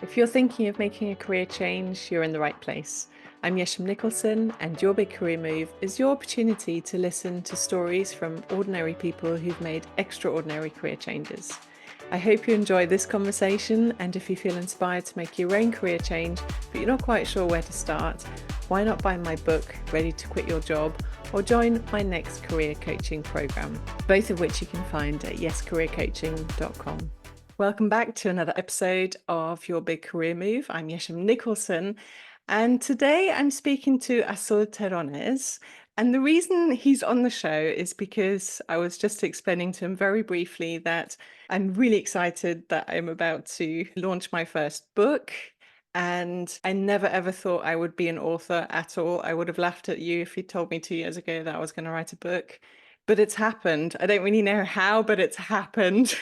If you're thinking of making a career change, you're in the right place. I'm Yesim Nicholson, and Your Big Career Move is your opportunity to listen to stories from ordinary people who've made extraordinary career changes. I hope you enjoy this conversation, and if you feel inspired to make your own career change, but you're not quite sure where to start, why not buy my book, Ready to Quit Your Job, or join my next career coaching program, both of which you can find at yescareercoaching.com. Welcome back to another episode of Your Big Career Move. I'm Yesim Nicholson, and today I'm speaking to Azul Terronez. And the reason he's on the show is because I was just explaining to him very briefly that I'm really excited that I'm about to launch my first book. And I never ever thought I would be an author at all. I would have laughed at you if you told me 2 years ago that I was going to write a book, but it's happened. I don't really know how, but it's happened.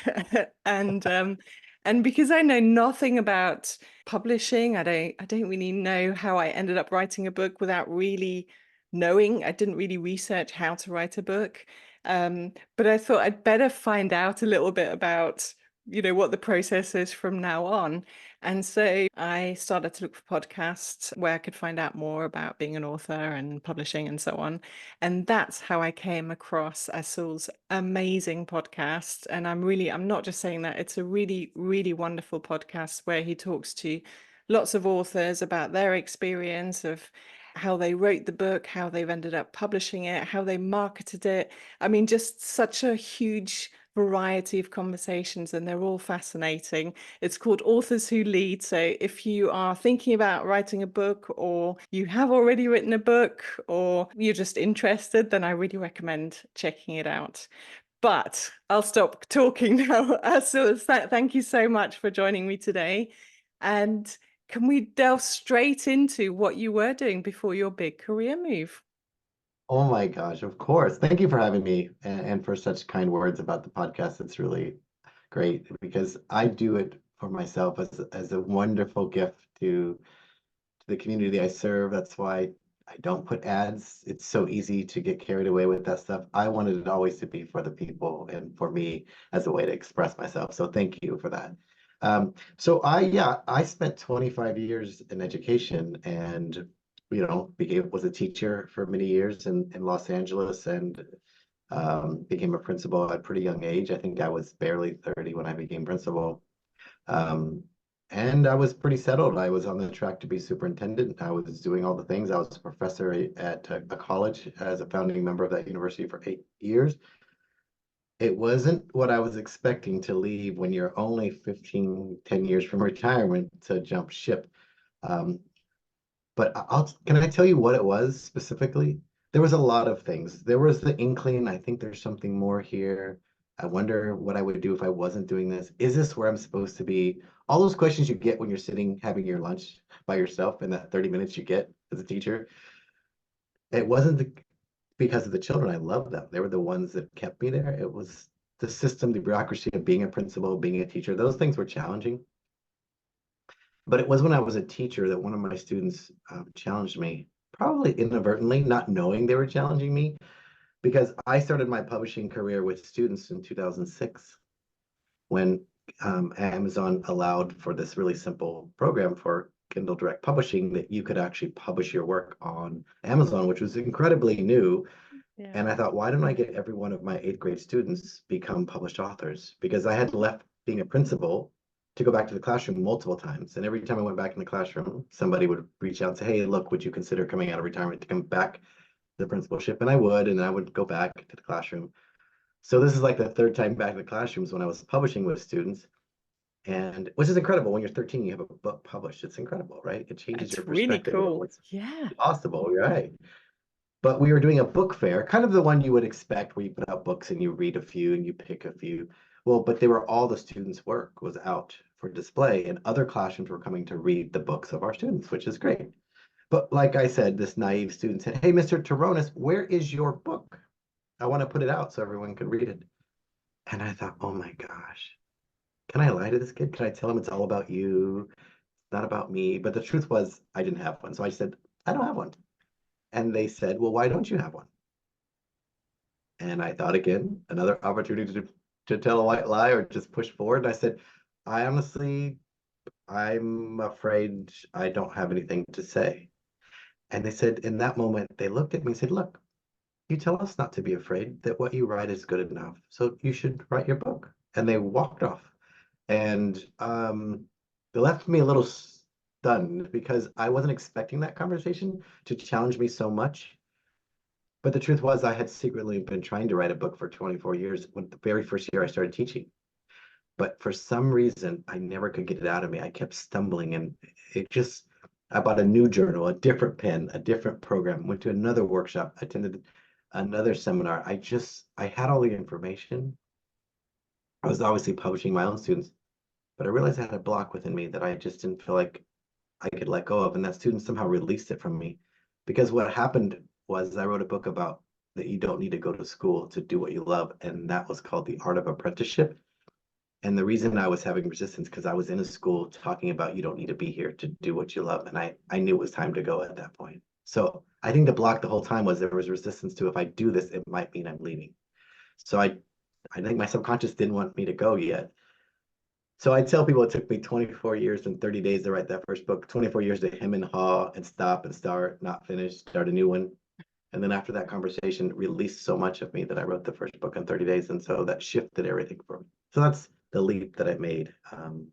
And because I know nothing about publishing, I don't really know how I ended up writing a book without really knowing. I didn't really research how to write a book. But I thought I'd better find out a little bit about, what the process is from now on. And so I started to look for podcasts where I could find out more about being an author and publishing and so on. And that's how I came across Azul's amazing podcast. And I'm not just saying that, it's a really, really wonderful podcast where he talks to lots of authors about their experience of how they wrote the book, how they've ended up publishing it, how they marketed it. I mean, just such a huge variety of conversations, and they're all fascinating. It's called Authors Who Lead. So if you are thinking about writing a book, or you have already written a book, or you're just interested, then I really recommend checking it out. But I'll stop talking now. So thank you so much for joining me today. And can we delve straight into what you were doing before your big career move? Oh my gosh, of course. Thank you for having me and for such kind words about the podcast. It's really great because I do it for myself as a wonderful gift to the community I serve. That's why I don't put ads. It's so easy to get carried away with that stuff. I wanted it always to be for the people and for me as a way to express myself. So thank you for that. Yeah, I spent 25 years in education and was a teacher for many years in Los Angeles and became a principal at a pretty young age. I think I was barely 30 when I became principal. Um, and I was pretty settled. I was on the track to be superintendent. I was doing all the things. I was a professor at a college as a founding member of that university for 8 years. It wasn't what I was expecting to leave when you're only 10 years from retirement to jump ship. Um, can I tell you what it was specifically? There was a lot of things. There was the inkling, I think there's something more here. I wonder what I would do if I wasn't doing this. Is this where I'm supposed to be? All those questions you get when you're sitting having your lunch by yourself in that 30 minutes you get as a teacher. It wasn't because of the children. I loved them. They were the ones that kept me there. It was the system, the bureaucracy of being a principal, being a teacher. Those things were challenging. But it was when I was a teacher that one of my students challenged me, probably inadvertently, not knowing they were challenging me, because I started my publishing career with students in 2006 when Amazon allowed for this really simple program for Kindle Direct Publishing that you could actually publish your work on Amazon, which was incredibly new. Yeah. And I thought, why don't I get every one of my eighth grade students become published authors? Because I had left being a principal to go back to the classroom multiple times. And every time I went back in the classroom, somebody would reach out and say, hey, look, would you consider coming out of retirement to come back to the principalship? And I would go back to the classroom. So this is like the third time back in the classrooms when I was publishing with students. And which is incredible. When you're 13, you have a book published. It's incredible, right? It changes your It's really perspective of cool. what's Yeah. possible, right? But we were doing a book fair, kind of the one you would expect where you put out books and you read a few and you pick a few. Well, but they were all the students' work was out for display, and other classrooms were coming to read the books of our students, which is great. But like I said, this naive student said, hey, Mr. Terronez, where is your book? I want to put it out so everyone can read it. And I thought, oh my gosh, can I lie to this kid? Can I tell him it's all about you? It's not about me. But the truth was, I didn't have one. So I said, I don't have one. And they said, well, why don't you have one? And I thought again, another opportunity to tell a white lie or just push forward. And I said, I honestly I'm afraid I don't have anything to say. And they said, in that moment, they looked at me and said, look, you tell us not to be afraid, that what you write is good enough. So you should write your book. And they walked off. And they left me a little stunned because I wasn't expecting that conversation to challenge me so much. But the truth was, I had secretly been trying to write a book for 24 years when the very first year I started teaching. But for some reason, I never could get it out of me. I kept stumbling, and it just, I bought a new journal, a different pen, a different program, went to another workshop, attended another seminar. I had all the information. I was obviously publishing my own students, but I realized I had a block within me that I just didn't feel like I could let go of. And that student somehow released it from me. Because what happened was I wrote a book about that you don't need to go to school to do what you love. And that was called The Art of Apprenticeship. And the reason I was having resistance because I was in a school talking about you don't need to be here to do what you love. And I knew it was time to go at that point. So I think the block the whole time was there was resistance to if I do this, it might mean I'm leaving. So I think my subconscious didn't want me to go yet. So I tell people it took me 24 years and 30 days to write that first book, 24 years to hem and haw and stop and start, not finish, start a new one. And then after that conversation released so much of me that I wrote the first book in 30 days. And so that shifted everything for me. So that's the leap that I made.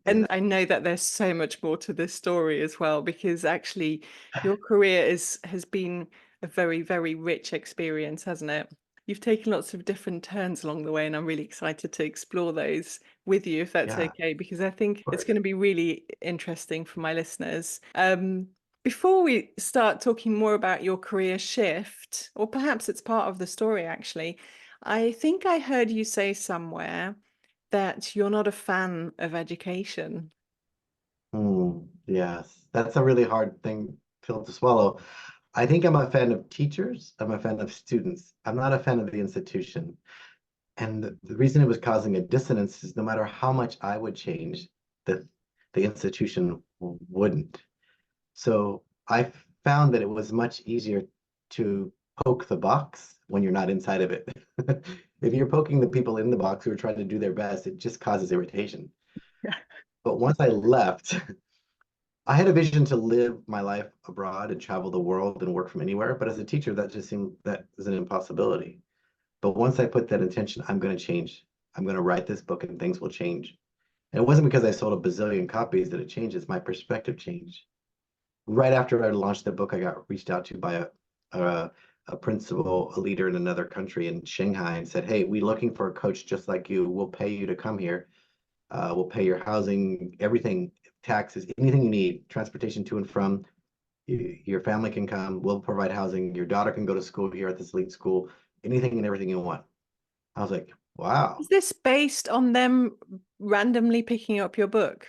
And I know that there's so much more to this story as well, because actually your career has been a very, very rich experience, hasn't it? You've taken lots of different turns along the way, and I'm really excited to explore those with you, if that's Yeah, of okay, because I think it's course. going to be really interesting for my listeners. Before we start talking more about your career shift, or perhaps it's part of the story actually, I think I heard you say somewhere that you're not a fan of education. Yes, that's a really hard thing pill to swallow. I think I'm a fan of teachers. I'm a fan of students. I'm not a fan of the institution. And the reason it was causing a dissonance is no matter how much I would change, the the institution wouldn't. So I found that it was much easier to poke the box when you're not inside of it. If you're poking the people in the box who are trying to do their best, it just causes irritation. Yeah. But once I left, I had a vision to live my life abroad and travel the world and work from anywhere. But as a teacher, that just seemed that is an impossibility. But once I put that intention, I'm going to change. I'm going to write this book and things will change. And it wasn't because I sold a bazillion copies that it changes. My perspective changed. Right after I launched the book, I got reached out to by a, a principal, a leader in another country in Shanghai and said, hey, we're looking for a coach just like you. We'll pay you to come here. We'll pay your housing, everything, taxes, anything you need, transportation to and from. Your family can come. We'll provide housing. Your daughter can go to school here at this elite school. Anything and everything you want. I was like, wow. Is this based on them randomly picking up your book?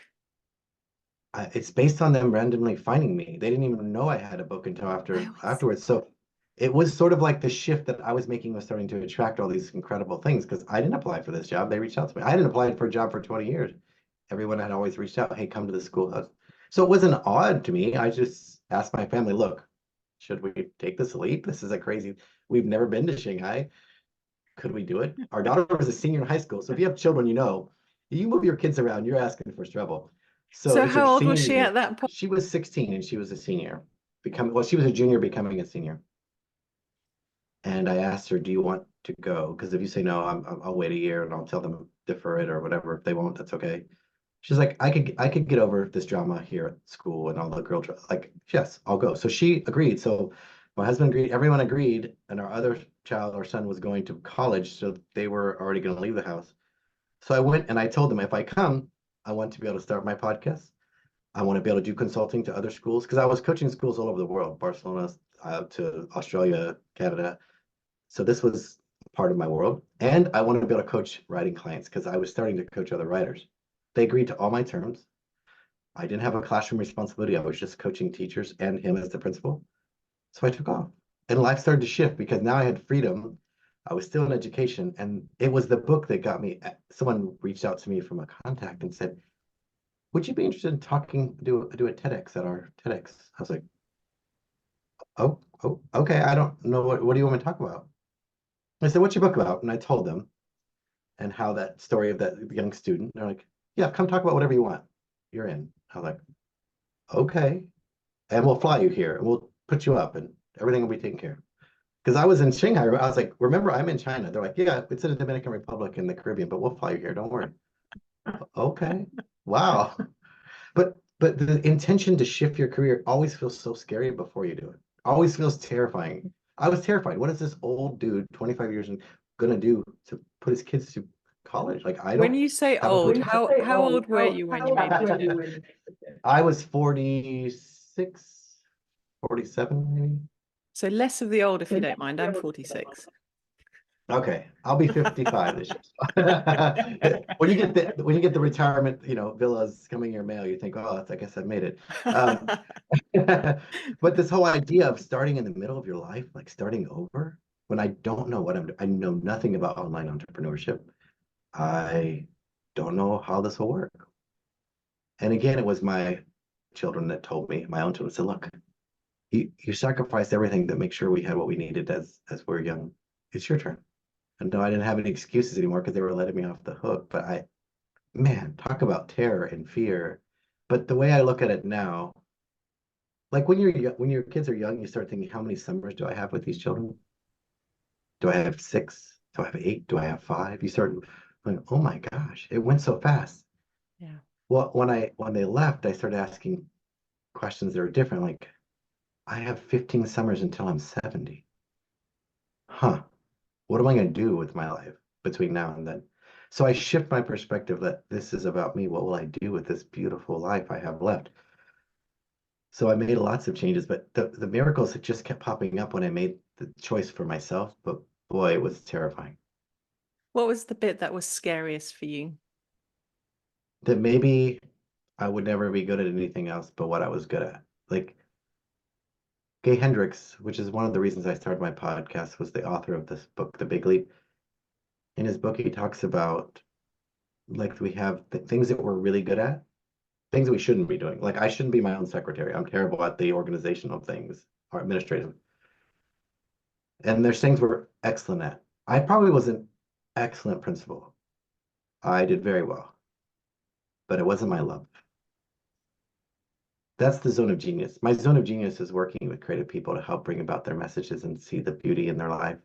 It's based on them randomly finding me. They didn't even know I had a book until Oh, afterwards. So it was sort of like the shift that I was making was starting to attract all these incredible things because I didn't apply for this job. They reached out to me. I hadn't applied for a job for 20 years. Everyone had always reached out, hey, come to the schoolhouse. So it wasn't odd to me. I just asked my family, look, should we take this leap? This is a crazy, we've never been to Shanghai. Could we do it? Our daughter was a senior in high school. So if you have children, you move your kids around, you're asking for trouble. So so it's her how old was senior she year. at that point? She was 16 and she was a senior. Well, she was a junior becoming a senior. And I asked her, do you want to go? Because if you say no, I'll wait a year and I'll tell them defer it or whatever. If they won't, that's okay. She's like, I could get over this drama here at school and all the like, yes, I'll go. So she agreed. So my husband agreed, everyone agreed, and our other child, our son, was going to college, so they were already going to leave the house. So I went and I told them if I come, I want to be able to start my podcast. I want to be able to do consulting to other schools because I was coaching schools all over the world, Barcelona to Australia, Canada. So this was part of my world. And I wanted to be able to coach writing clients because I was starting to coach other writers. They agreed to all my terms. I didn't have a classroom responsibility. I was just coaching teachers and him as the principal. So I took off. And life started to shift because now I had freedom. I was still in education. And it was the book that got me. Someone reached out to me from a contact and said, would you be interested in talking, do a TEDx at our TEDx? I was like, oh, okay. I don't know what do you want me to talk about? I said, what's your book about? And I told them and how that story of that young student, they're like, yeah, come talk about whatever you want. You're in. I was like, okay. And we'll fly you here and we'll put you up and everything will be taken care of. Because I was in Shanghai. I was like, remember, I'm in China. They're like, yeah, it's in the Dominican Republic in the Caribbean, but we'll fly you here. Don't worry. Okay. Wow. But the intention to shift your career always feels so scary before you do it. Always feels terrifying. I was terrified. What is this old dude, 25 years, gonna do to put his kids through college? Like I When don't you say have a old, potential. how old were you when you made the shift? I was 46, 47, maybe. So less of the old, if you don't mind. I'm 46. Okay, I'll be 55 this year. When you get the retirement, villas coming in your mail, you think, oh, I guess I made it. Um, but this whole idea of starting in the middle of your life, like starting over, when I don't know what I'm doing, I know nothing about online entrepreneurship. I don't know how this will work. And again, it was my children that told me, my own children said, look, you sacrificed everything to make sure we had what we needed as we're young. It's your turn. And no, I didn't have any excuses anymore because they were letting me off the hook. But man, talk about terror and fear. But the way I look at it now, like when your kids are young, you start thinking, how many summers do I have with these children? Do I have 6? Do I have 8? Do I have 5? You start going, oh my gosh, it went so fast. Yeah. Well, when they left, I started asking questions that are different. Like, I have 15 summers until I'm 70. Huh. What am I going to do with my life between now and then? So I shift my perspective that this is about me. What will I do with this beautiful life I have left? So I made lots of changes, but the miracles had just kept popping up when I made the choice for myself. But boy, it was terrifying. What was the bit that was scariest for you? That maybe I would never be good at anything else but what I was good at. Like Gay Hendricks, which is one of the reasons I started my podcast, was the author of this book, The Big Leap. In his book, he talks about like we have things that we're really good at, things that we shouldn't be doing. Like I shouldn't be my own secretary. I'm terrible at the organizational things or administrative. And there's things we're excellent at. I probably was an excellent principal. I did very well, but it wasn't my love. That's the zone of genius. My zone of genius is working with creative people to help bring about their messages and see the beauty in their life.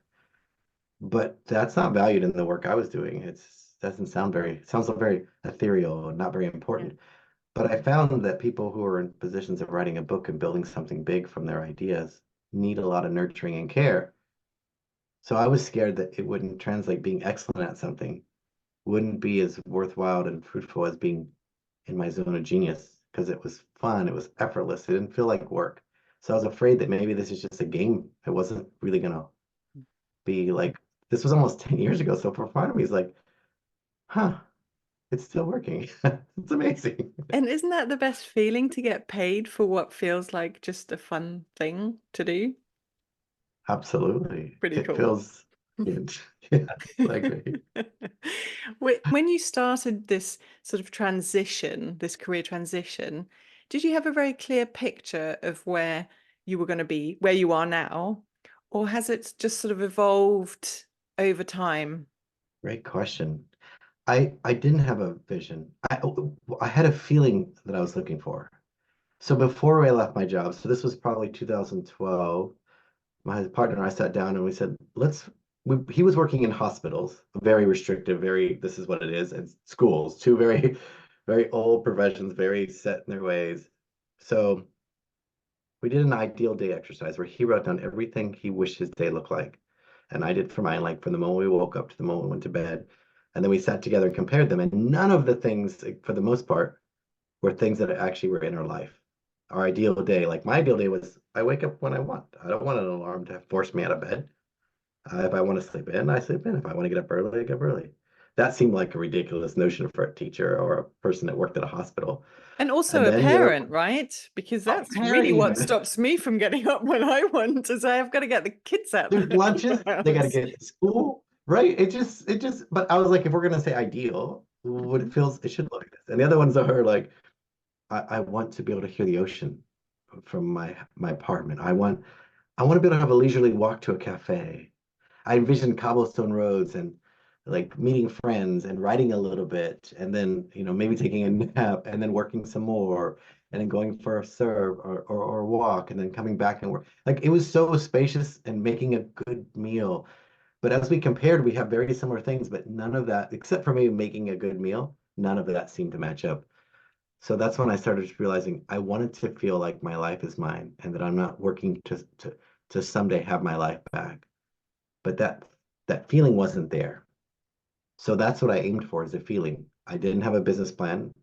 But that's not valued in the work I was doing. It doesn't sound it sounds very ethereal and not very Yeah. important. But I found that people who are in positions of writing a book and building something big from their ideas need a lot of nurturing and care. So I was scared that it wouldn't translate being excellent at something, wouldn't be as worthwhile and fruitful as being in my zone of genius because it was fun, it was effortless, it didn't feel like work. So I was afraid that maybe this is just a game. It wasn't really gonna be like this was almost 10 years ago. So for part of me is like, huh, it's still working. It's amazing. And isn't that the best feeling to get paid for what feels like just a fun thing to do? Absolutely. Pretty It cool. feels good. Yes, I agree. When you started this sort of transition, this career transition, did you have a very clear picture of where you were going to be, where you are now? Or has it just sort of evolved over time? Great question. I didn't have a vision. I had a feeling that I was looking for. So before I left my job, so this was probably 2012, my partner and I sat down and we said, he was working in hospitals, very restrictive, this is what it is, and schools, two very, very old professions, very set in their ways. So we did an ideal day exercise where he wrote down everything he wished his day looked like. And I did for mine, like from the moment we woke up to the moment we went to bed. And then we sat together and compared them. And none of the things, for the most part, were things that actually were in our life. Our ideal day, like my ideal day was I wake up when I want. I don't want an alarm to force me out of bed. If I want to sleep in, I sleep in. If I want to get up early, I get up early. That seemed like a ridiculous notion for a teacher or a person that worked at a hospital. And also And a then you're parent, right? Because a that's parent really what even. stops me from getting up when I want to say I've got to get the kids out There's the lunches, they got to house. get to school, right? But I was like, if we're going to say ideal, what Mhm. it should look like this. And the other ones are like, I want to be able to hear the ocean from my apartment. I want to be able to have a leisurely walk to a cafe. I envision cobblestone roads and like meeting friends and writing a little bit, and then, maybe taking a nap and then working some more, and then going for a serve or walk, and then coming back and work. Like it was so spacious and making a good meal. But as we compared, we have very similar things, but none of that, except for maybe making a good meal, none of that seemed to match up. So that's when I started realizing I wanted to feel like my life is mine and that I'm not working to someday have my life back. But that feeling wasn't there. So that's what I aimed for, is a feeling. I didn't have a business plan.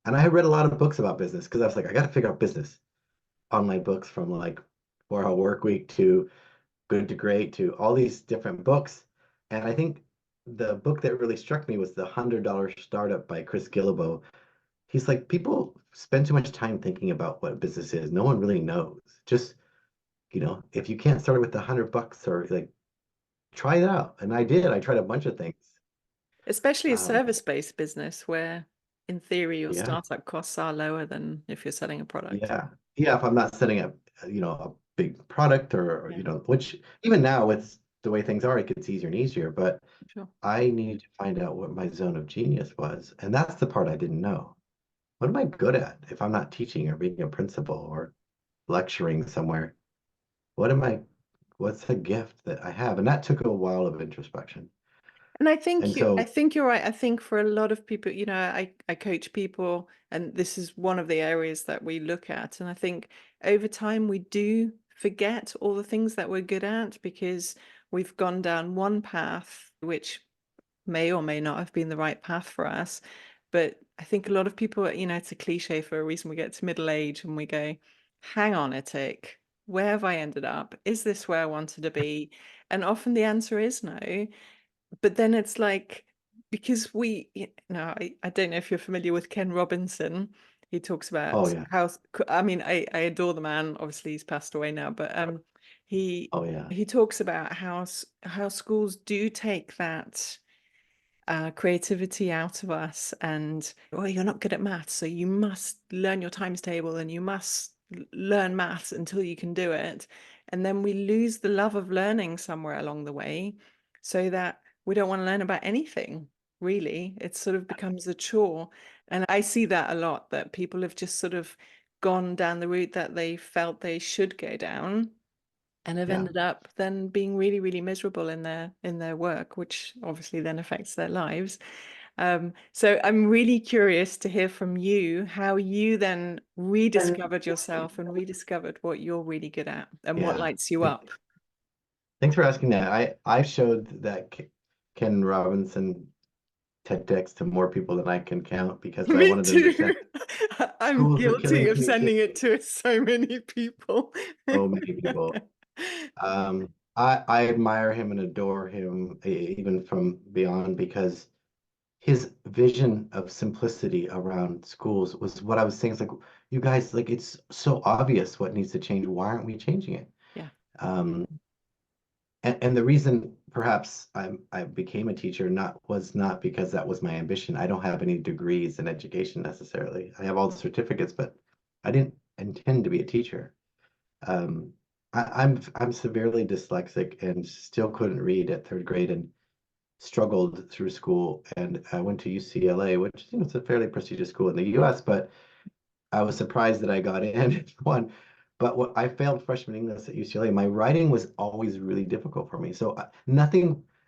And I had read a lot of books about business because I was like, I got to figure out business. Online books from like 4 Hour Work Week to Good to Great to all these different books. And I think the book that really struck me was The $100 Startup by Chris Guillebeau. He's like, people spend too much time thinking about what business is. No one really knows. Just, if you can't start with $100 or like, try it out. And I did. I tried a bunch of things. Especially a Um, service-based business where, in theory, your yeah, startup costs are lower than if you're selling a product. yeah, yeah. If I'm not setting up, a big product or, Yeah, which even now with the way things are, it gets easier and easier. But sure. I needed to find out what my zone of genius was. And that's the part I didn't know. What am I good at if I'm not teaching or being a principal or lecturing somewhere? What am I, what's the gift that I have? And that took a while of introspection. And And so, I think you're right. I think for a lot of people, I coach people, and this is one of the areas that we look at. And I think over time we do forget all the things that we're good at because we've gone down one path, which may or may not have been the right path for us. But I think a lot of people, it's a cliche for a reason. We get to middle age and we go, hang on a tick, where have I ended up? Is this where I wanted to be? And often the answer is no. But then it's like, because I don't know if you're familiar with Ken Robinson. He talks oh about yeah, how, I mean, I adore the man. Obviously, he's passed away now, but he oh yeah, he talks about how schools do take that creativity out of us. And well, you're not good at maths, so you must learn your times table and you must learn maths until you can do it. And then we lose the love of learning somewhere along the way, so that we don't want to learn about anything, really. It sort of becomes a chore. And I see that a lot, that people have just sort of gone down the route that they felt they should go down, and have yeah. ended up then being really, really miserable in their work, which obviously then affects their lives. So I'm really curious to hear from you how you then rediscovered yourself and rediscovered what you're really good at and what Yeah. lights you Thank- up. Thanks for asking that. I showed that Ken Robinson TEDx to more people than I can count because I Me wanted them to too. understand I'm schools are guilty killing of sending it creativity. to so many people. So many people. I admire him and adore him even from beyond because his vision of simplicity around schools was what I was saying. It's like, you guys, like, it's so obvious what needs to change. Why aren't we changing it? Yeah, Um, and the reason perhaps I became a teacher not because that was my ambition. I don't have any degrees in education necessarily. I have all the certificates, but I didn't intend to be a teacher. Um, I'm severely dyslexic and still couldn't read at third grade and struggled through school. And I went to UCLA, which is a fairly prestigious school in the U.S., but I was surprised that I got in one. But what I failed freshman English at UCLA, my writing was always really difficult for me. So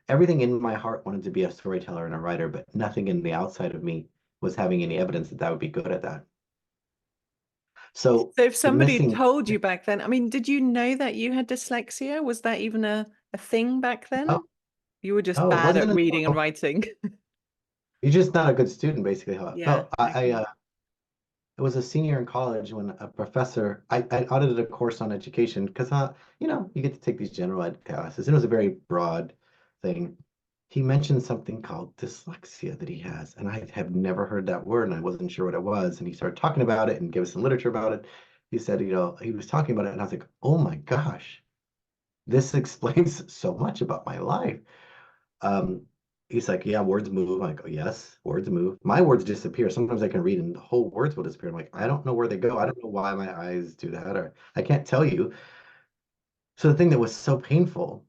everything in my heart wanted to be a storyteller and a writer, but nothing in the outside of me was having any evidence that I would be good at that. So so if the somebody missing, told you back then, I mean, did you know that you had dyslexia? Was that even a thing back oh, then? You were just oh, it bad wasn't at reading and until writing. you're just not a good student, basically how it Yeah, felt. I okay. I was a senior in college when a professor, I audited a course on education because, you get to take these general ed classes. And it was a very broad thing. He mentioned something called dyslexia that he has, and I have never heard that word, and I wasn't sure what it was. And he started talking about it and gave us some literature about it. He said, he was talking about it, and I was like, oh my gosh, this explains so much about my life. Um, he's like, yeah, words move. I go, yes, words move. My words disappear. Sometimes I can read and the whole words will disappear. I'm like, I don't know where they go. I don't know why my eyes do that, or I can't tell you. So the thing that was so painful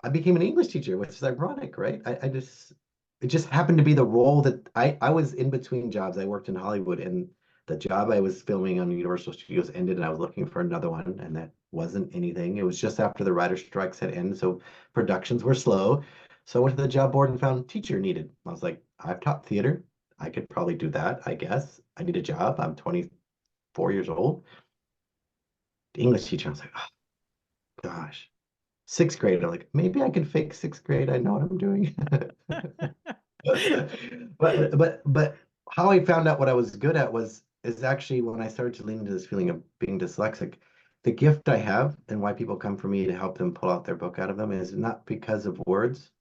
I became an English teacher, which is ironic, right? It just happened to be the role that I was in between jobs. I worked in Hollywood, and the job I was filming on Universal Studios ended, and I was looking for another one, and that wasn't anything. It was just after the writer strikes had ended, so productions were slow. So I went to the job board and found teacher needed. I was like, I've taught theater. I could probably do that, I guess. I need a job. I'm 24 years old. English teacher. I was like, oh, gosh. Sixth grade, I'm like, maybe I can fake sixth grade. I know what I'm doing. But how I found out what I was good at was is actually when I started to lean into this feeling of being dyslexic. The gift I have and why people come for me to help them pull out their book out of them is not because of words,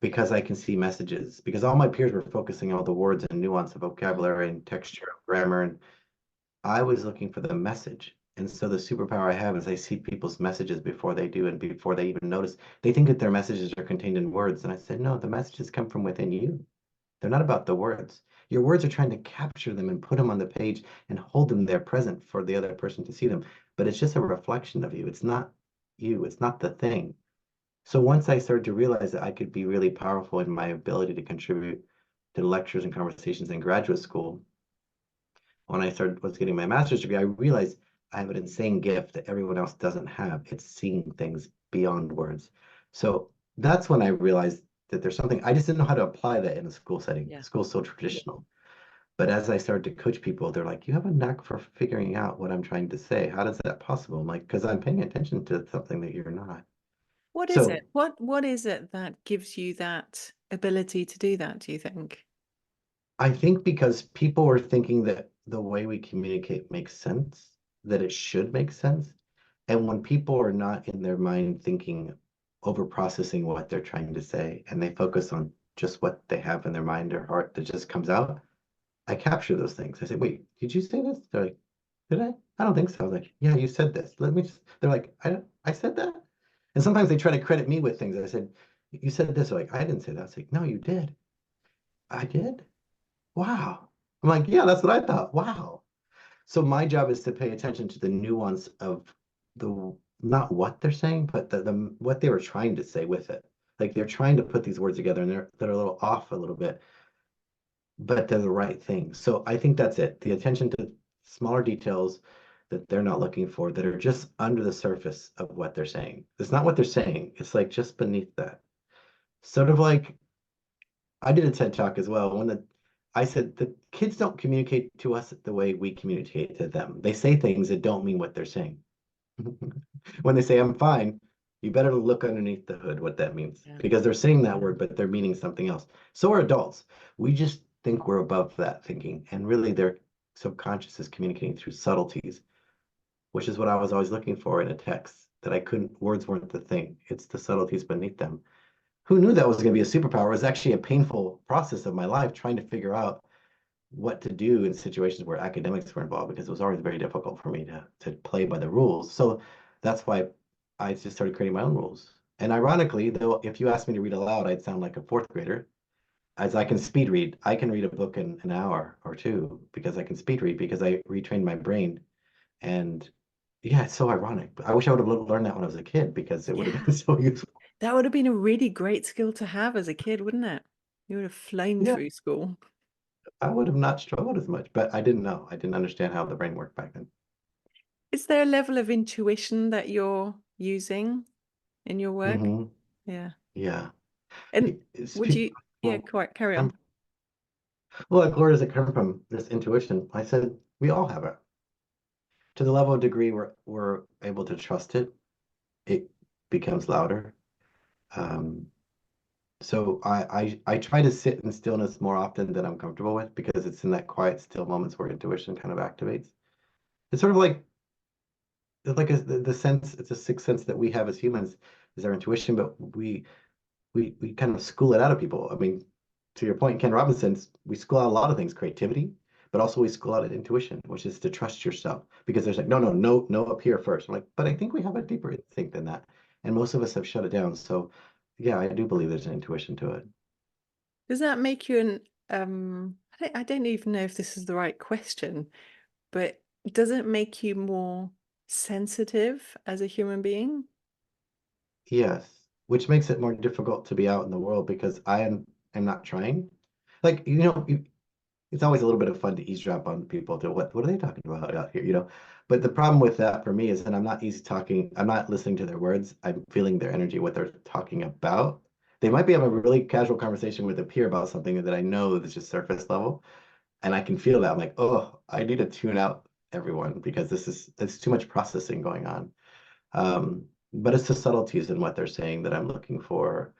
because I can see messages. Because all my peers were focusing on all the words and nuance of vocabulary and texture, grammar, and I was looking for the message. And so the superpower I have is I see people's messages before they do and before they even notice. They think that their messages are contained in words. And I said, no, the messages come from within you. They're not about the words. Your words are trying to capture them and put them on the page and hold them there present for the other person to see them. But it's just a reflection of you. It's not you. It's not the thing. So once I started to realize that I could be really powerful in my ability to contribute to lectures and conversations in graduate school, when I started was getting my master's degree, I realized I have an insane gift that everyone else doesn't have. It's seeing things beyond words. So that's when I realized that there's something I just didn't know how to apply that in a school setting. Yeah. School's so traditional. But as I started to coach people, they're like, you have a knack for figuring out what I'm trying to say. How does that possible? I'm like, because I'm paying attention to something that you're not. What is So it? What is it that gives you that ability to do that, do you think? I think because people are thinking that the way we communicate makes sense, that it should make sense. And when people are not in their mind thinking, over processing what they're trying to say, and they focus on just what they have in their mind or heart that just comes out, I capture those things. I say, wait, did you say this? They're like, did I? I don't think so. I was like, yeah, you said this. Let me just, they're like, I said that. And sometimes they try to credit me with things. I said, you said this. They're like, I didn't say that. I was like, no, you did. I did. Wow. I'm like, yeah, that's what I thought. Wow. So my job is to pay attention to the nuance of the not what they're saying, but the what they were trying to say with it. Like they're trying to put these words together and they're a little off a little bit, but they're the right thing. So I think that's it. The attention to smaller details that they're not looking for that are just under the surface of what they're saying. It's not what they're saying. It's like just beneath that. Sort of like I did a TED talk as well. I said the kids don't communicate to us the way we communicate to them. They say things that don't mean what they're saying. When they say I'm fine, you better look underneath the hood what that means Yeah. because they're saying that word, but they're meaning something else. So are adults. We just think we're above that thinking, and really their subconscious is communicating through subtleties, which is what I was always looking for in a text. That I couldn't, words weren't the thing. It's the subtleties beneath them. Who knew that was going to be a superpower? It was actually a painful process of my life trying to figure out what to do in situations where academics were involved because it was always very difficult for me to play by the rules. So that's why I just started creating my own rules. And ironically, though, if you asked me to read aloud, I'd sound like a fourth grader. As I can speed read, I can read a book in an hour or two because I can speed read because I retrained my brain. And yeah, it's so ironic. I wish I would have learned that when I was a kid because it would have Yeah. been so useful. That would have been a really great skill to have as a kid, wouldn't it? You would have flown Yeah, through school. I would have not struggled as much, but I didn't know. I didn't understand how the brain worked back then. Is there a level of intuition that you're using in your work? Hmm. Yeah. Yeah. And It's would people you, yeah, quite carry come, on. well, like where does it come from? This intuition. I said we all have it. To the level of degree we're able to trust it, it becomes louder. Um, so I try to sit in stillness more often than I'm comfortable with because it's in that quiet, still moments where intuition kind of activates. It's sort of like the sense, it's a sixth sense that we have as humans is our intuition, but we kind of school it out of people. I mean, to your point, Ken Robinson's, we school out a lot of things, creativity, but also we school out intuition, which is to trust yourself. Because there's like, no, up here first. I'm like, but I think we have a deeper instinct than that. And most of us have shut it down. So yeah, I do believe there's an intuition to it. Does that make you an, I don't even know if this is the right question, but does it make you more sensitive as a human being? Yes, which makes it more difficult to be out in the world because am not trying. Like, it's always a little bit of fun to eavesdrop on people to what are they talking about out here? But the problem with that for me is that I'm not easy talking, I'm not listening to their words. I'm feeling their energy, what they're talking about. They might be having a really casual conversation with a peer about something that I know is just surface level. And I can feel that. I'm like, oh, I need to tune out everyone because it's too much processing going on. But it's the subtleties in what they're saying that I'm looking for.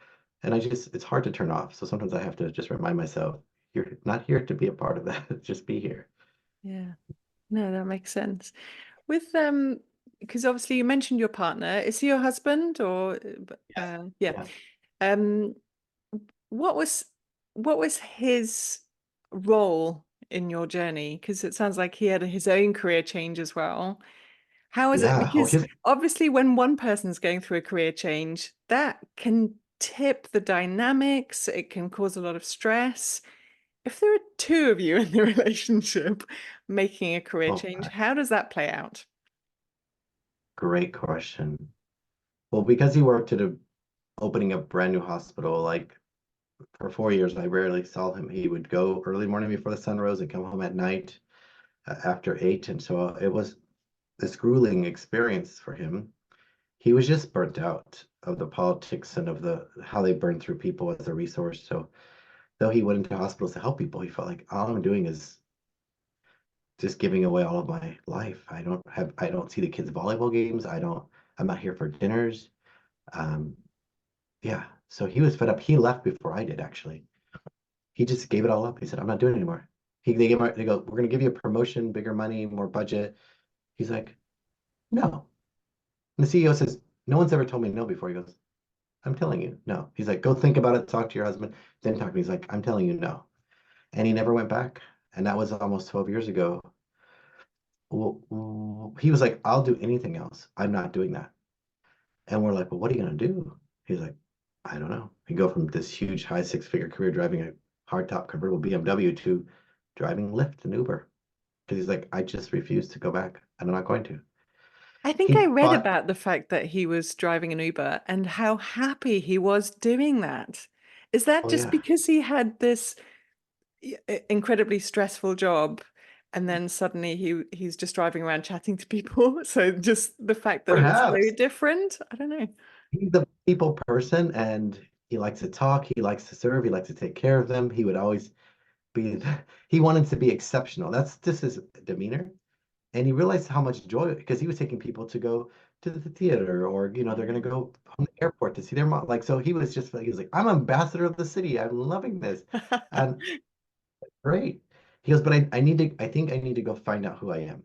And it's hard to turn off. So sometimes I have to just remind myself, you're not here to be a part of that. Just be here. Yeah. No, that makes sense. With because obviously you mentioned your partner. Is he your husband or Yes. yeah. Yeah. Um what was what was his role in your journey? Because it sounds like he had his own career change as well. How is it? Yeah. Oh, Because obviously when one person's going through a career change, that can tip the dynamics, it can cause a lot of stress. If there are two of you in the relationship making a career oh, change, how does that play out? great question. Well, because he worked at opening a brand new hospital, like for 4 years, I rarely saw him. He would go early morning before the sun rose and come home at night after 8. And so it was this grueling experience for him. He was just burnt out of the politics and of the how they burn through people as a resource. So though he went into hospitals to help people, he felt like all I'm doing is just giving away all of my life. I don't see the kids' volleyball games. I'm not here for dinners. Um, yeah. So he was fed up. He left before I did, actually. He just gave it all up. He said, I'm not doing it anymore. They go, we're gonna give you a promotion, bigger money, more budget. He's like, no. And the CEO says, no one's ever told me no before. He goes, I'm telling you, no. He's like, go think about it, talk to your husband, then talk to me. He's like, I'm telling you, no. And he never went back. And that was almost 12 years ago. Well, he was like, I'll do anything else. I'm not doing that. And we're like, well, what are you going to do? He's like, I don't know. He go from this huge high six-figure career driving a hardtop convertible BMW to driving Lyft and Uber. Because he's like, I just refuse to go back. And I'm not going to. I think He I read bought, about the fact that he was driving an Uber and how happy he was doing that. Is that oh just yeah, because he had this incredibly stressful job and then suddenly he's just driving around chatting to people? So just the fact that it was so perhaps. different, I don't know. He's a people person and he likes to talk, he likes to serve, he likes to take care of them. He would always be, he wanted to be exceptional. That's just his demeanor. And he realized how much joy, because he was taking people to go to the theater or, they're going to go from the airport to see their mom. Like, so he was just like, he was like, I'm ambassador of the city. I'm loving this. And great. He goes, but I think I need to go find out who I am.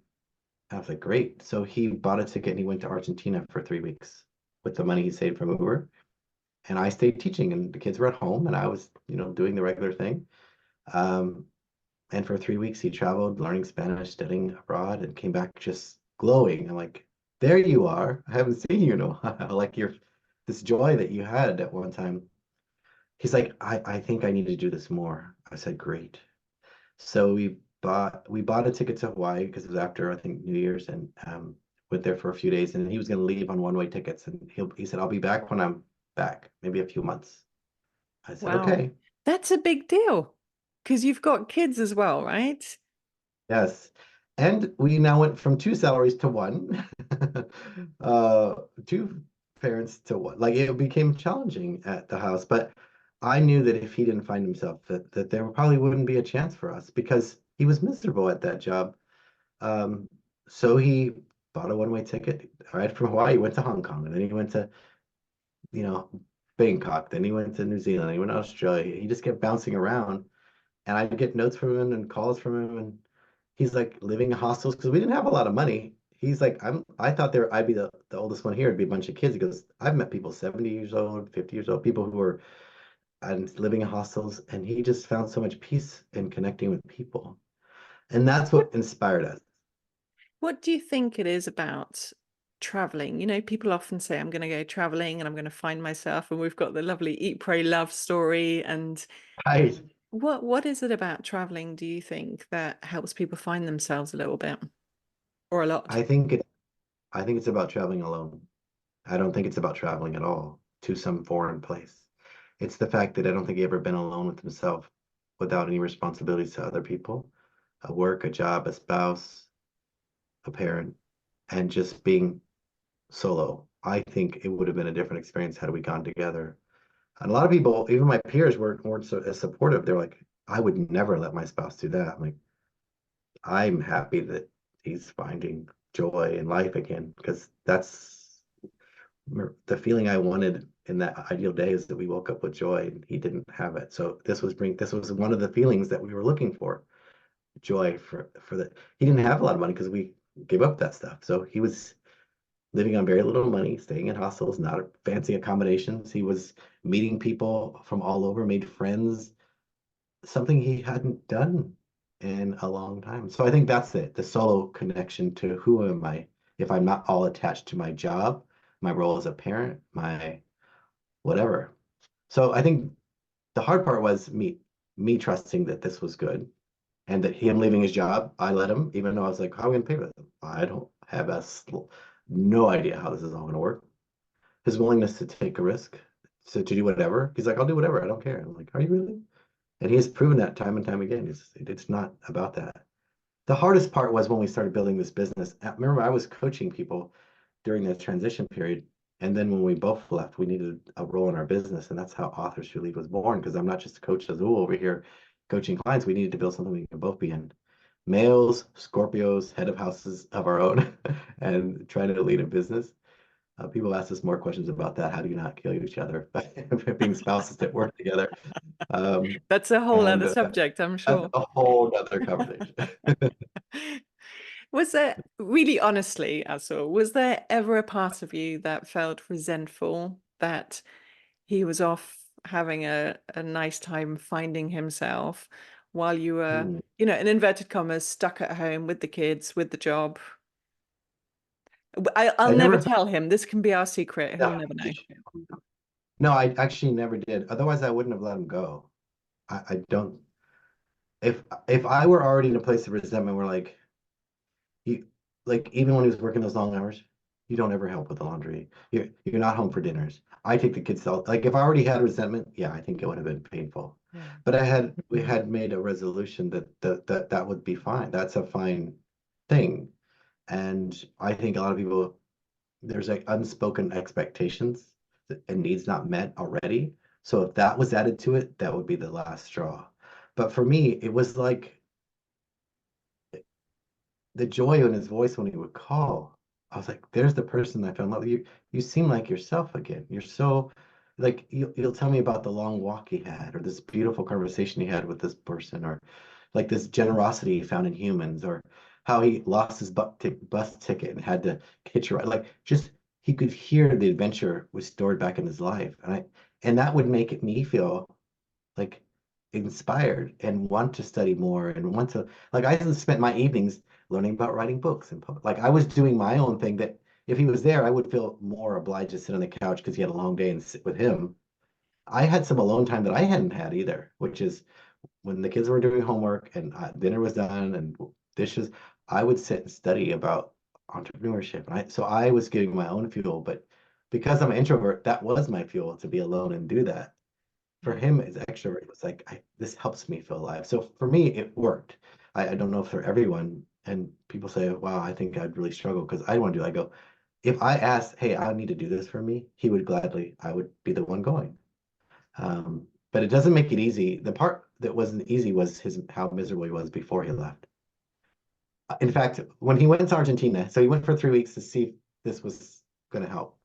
I was like, great. So he bought a ticket and he went to Argentina for 3 weeks with the money he saved from Uber. And I stayed teaching and the kids were at home and I was, doing the regular thing. Um, and for 3 weeks he traveled, learning Spanish, studying abroad, and came back just glowing. I'm like, there you are. I haven't seen you in a while. Like you're this joy that you had at one time. He's like, I think I need to do this more. I said, great. So we bought a ticket to Hawaii because it was after I think New Year's and went there for a few days and he was gonna leave on one-way tickets and he said, I'll be back when I'm back, maybe a few months. I said, Wow. okay. That's a big deal because you've got kids as well, right? Yes. And we now went from two salaries to one. uh two parents to one. Like it became challenging at the house, but I knew that if he didn't find himself that there probably wouldn't be a chance for us because he was miserable at that job. Um so he bought a one-way ticket right from Hawaii, went to Hong Kong, and then he went to, you know, Bangkok, then he went to New Zealand, he went to Australia. He just kept bouncing around and I'd get notes from him and calls from him, and he's like living in hostels because we didn't have a lot of money. He's like, I thought I'd be the oldest one here. It'd be a bunch of kids. He goes, I've met people 70 years old, 50 years old, people who were and living in hostels, and he just found so much peace in connecting with people. And that's What what inspired us. what do you think it is about traveling? You know, people often say, I'm going to go traveling and I'm going to find myself. And we've got the lovely Eat, Pray, Love story. And I what is it about traveling, do you think, that helps people find themselves a little bit or a lot? I think it I think it's about traveling alone. I don't think it's about traveling at all to some foreign place. It's the fact that I don't think he ever been alone with himself without any responsibilities to other people, a work, a job, a spouse, a parent, and just being solo. I think it would have been a different experience had we gone together. And a lot of people, even my peers, weren't so as supportive. They're like, I would never let my spouse do that. I'm like, I'm happy that he's finding joy in life again, because that's the feeling I wanted in that ideal day, is that we woke up with joy and he didn't have it. So this was one of the feelings that we were looking for, joy for the he didn't have a lot of money because we gave up that stuff. So he was living on very little money, staying in hostels, not fancy accommodations. He was meeting people from all over, made friends, something he hadn't done in a long time. So I think that's it, the solo connection to who am I if I'm not all attached to my job, my role as a parent, my whatever. So I think the hard part was me trusting that this was good and that him leaving his job, I let him, even though I was like, how are we gonna pay for this? I don't have no idea how this is all gonna work. His willingness to take a risk, to do whatever. He's like, I'll do whatever, I don't care. I'm like, are you really? And he has proven that time and time again. It's not about that. The hardest part was when we started building this business. Remember, I was coaching people during the transition period. And then when we both left, we needed a role in our business. And that's how Authorship was born, because I'm not just a coach Azul over here coaching clients. We needed to build something we can both be in. Males, Scorpios, head of houses of our own, and trying to lead a business. People ask us more questions about that. How do you not kill each other by being spouses that work together? That's a whole And other subject, I'm That's sure. a whole other conversation. Was there, really honestly, Azul, was there ever a part of you that felt resentful that he was off having a nice time finding himself while you were, Hmm. in inverted commas, stuck at home with the kids, with the job? I'll I never never, tell him. This can be our secret. He'll yeah, never know. no, I actually never did. Otherwise, I wouldn't have let him go. I don't. If I were already in a place of resentment, where like you, like even when he was working those long hours, you don't ever help with the laundry. You're not home for dinners. I take the kids out. Like if I already had resentment, yeah, I think it would have been painful. Yeah. But we had made a resolution that would be fine. That's a fine thing. And I think a lot of people, there's like unspoken expectations and needs not met already. So if that was added to it, that would be the last straw. But for me, it was like the joy in his voice when he would call. I was like, there's the person I fell in love with. You seem like yourself again. You're so like you'll tell me about the long walk he had, or this beautiful conversation he had with this person, or like this generosity he found in humans, or how he lost his bus ticket and had to hitch a ride. Like just he could hear the adventure was stored back in his life, and that would make me feel like inspired and want to study more and want to like I spent my evenings learning about writing books and like I was doing my own thing that if he was there I would feel more obliged to sit on the couch because he had a long day and sit with him. I had some alone time that I hadn't had either, which is when the kids were doing homework and dinner was done and dishes, I would sit and study about entrepreneurship. And so I was getting my own fuel, but because I'm an introvert, that was my fuel to be alone and do that. For Yeah. him as extrovert, it was like this helps me feel alive. So for me, it worked. I don't know if for everyone. And people say, "Wow, I think I'd really struggle because I want to do." I go, if I asked, "Hey, I need to do this for me," he would gladly. I would be the one going. But it doesn't make it easy. The part that wasn't easy was his how miserable he was before he left. In fact, when he went to Argentina, so he went for 3 weeks to see if this was going to help.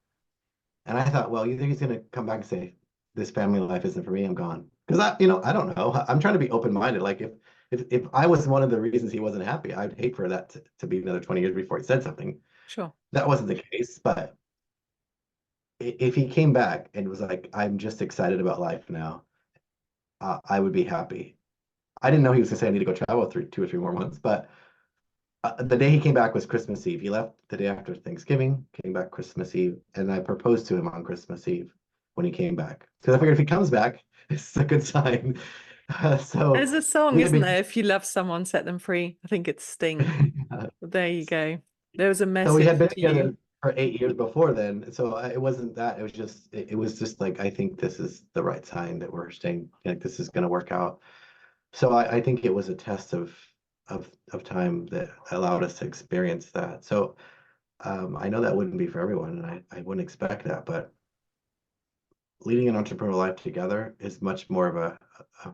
And I thought, well, you think he's going to come back and say, "This family life isn't for me. I'm gone." Because I don't know. I'm trying to be open-minded. Like if I was one of the reasons he wasn't happy, I'd hate for that to be another 20 years before he said something. Sure. That wasn't the case. But if he came back and was like, "I'm just excited about life now," I would be happy. I didn't know he was going to say I need to go travel 2 or 3 more months, but the day he came back was Christmas Eve. He left the day after Thanksgiving, came back Christmas Eve, and I proposed to him on Christmas Eve when he came back. Because I figured if he comes back, it's a good sign. So There's a song, we had isn't been, there? If you love someone, set them free. I think it's Sting. There you go. There was a so we message had been to you. together for 8 years before then. So it wasn't that. It was just it was just like, I think this is the right sign that we're staying, like this is going to work out. So I think it was a test of time that allowed us to experience that. So I know that wouldn't be for everyone, and I wouldn't expect that, but leading an entrepreneurial life together is much more of a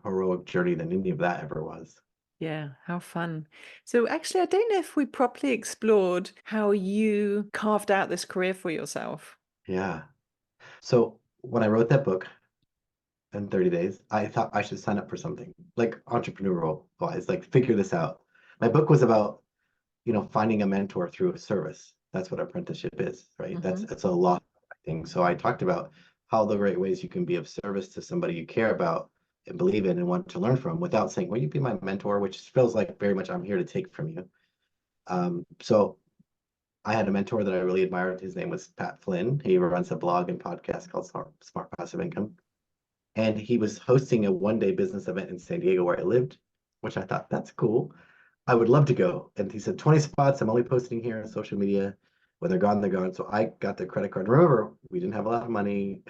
heroic journey than any of that ever was. Yeah, how fun. So actually, I don't know if we properly explored how you carved out this career for yourself. Yeah. So when I wrote that book in 30 days, I thought I should sign up for something like entrepreneurial wise, like figure this out. My book was about, finding a mentor through a service. That's what apprenticeship is, right? Hmm. It's a lot of things. So I talked about how the great ways you can be of service to somebody you care about and believe in and want to learn from without saying, will you be my mentor? Which feels like very much I'm here to take from you. So I had a mentor that I really admired. His name was Pat Flynn. He runs a blog and podcast called Smart Passive Income. And he was hosting a one-day business event in San Diego where I lived, which I thought, that's cool. I would love to go. And he said, 20 spots. I'm only posting here on social media. When they're gone, they're gone. So I got the credit card. Remember, we didn't have a lot of money.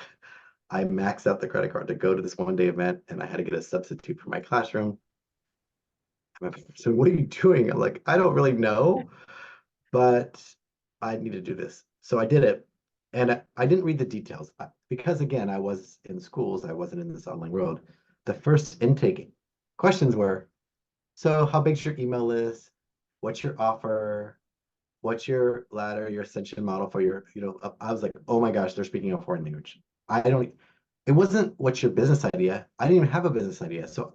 I maxed out the credit card to go to this one-day event, and I had to get a substitute for my classroom. So what are you doing? I'm like, I don't really know, but I need to do this. So I did it. And I didn't read the details because, again, I was in schools. I wasn't in this online world. The first intake questions were, so how big's your email list? What's your offer? What's your ladder, your ascension model for your, I was like, oh my gosh, they're speaking a foreign language. I don't, it wasn't what's your business idea. I didn't even have a business idea. So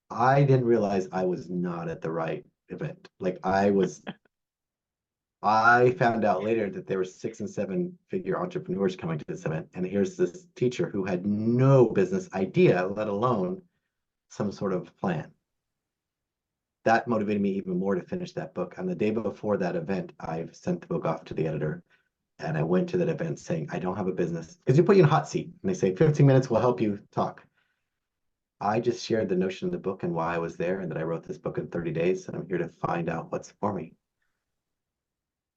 I didn't realize I was not at the right event. Like I found out later that there were 6 and 7 figure entrepreneurs coming to this event. And here's this teacher who had no business idea, let alone some sort of plan. That motivated me even more to finish that book. On the day before that event, I've sent the book off to the editor, and I went to that event saying, I don't have a business, because you put you in a hot seat and they say 15 minutes will help you talk. I just shared the notion of the book and why I was there and that I wrote this book in 30 days, and I'm here to find out what's for me.